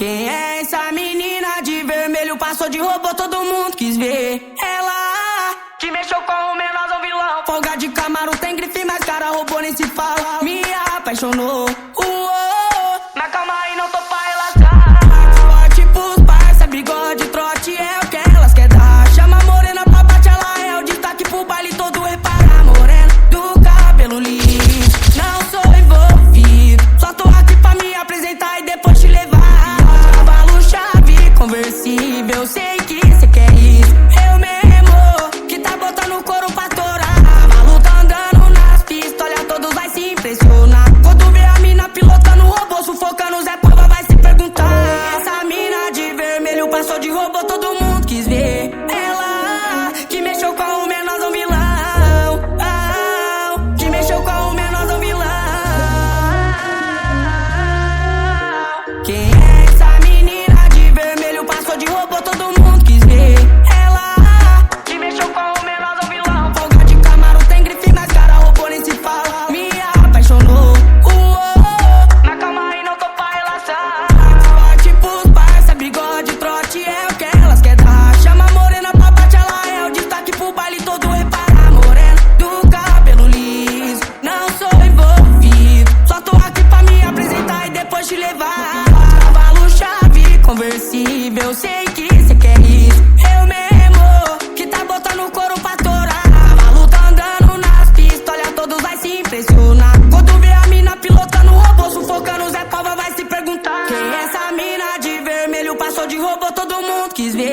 Quem é essa menina de vermelho? Passou de robô, todo mundo quis ver. Ela que mexeu com o menorzão vilão. Folga de Camaro, tem grife, mas cara robô nem se fala. Me apaixonou, mas calma aí, não tô pra relaxar. Forte pros parça, bigode, trote é o que elas quer dar. Chama a morena pra bate, ela é o destaque pro baile todo. Repara, morena do cabelo liso, não sou envolvido, só tô aqui pra me apresentar e depois te levar. Cavalo chave conversível, sei que cê quer isso. Eu mesmo que tá botando o couro pra torar. Cavalo tá andando nas pistas, olha, todos vai se impressionar. Quando vê a mina pilotando o robô, sufocando Zé Pova, vai se perguntar. Essa mina de vermelho passou de robô, todo mundo quis ver. Ela que mexeu com o menorzão vilão, que mexeu com o menorzão vilão. Quem é essa menina de vermelho? Passou de robô, todo mundo quis ver. Ela que mexeu com o menorzão vilão. Folga de Camaro, tem grife, mas cara robô nem se fala. Me apaixonou, mas calma aí, não tô pra relaxar. Forte pros parça, bigode, trote é o que elas quer dar. Chama a morena pra bate, ela é o destaque pro baile todo. Repara, morena do cabelo liso, não sou envolvido, só tô aqui pra me apresentar e depois te levar. Cavalo chave conversível, sei que cê quer isso. Eu mesmo que tá botando o couro pra torar. Cavalo tá andando nas pistas, olha, todos vai se impressionar. Quando vê a mina pilotando o robô, sufocando Zé Pova, vai se perguntar. Quem é essa mina de vermelho? Passou de robô, todo mundo quis ver.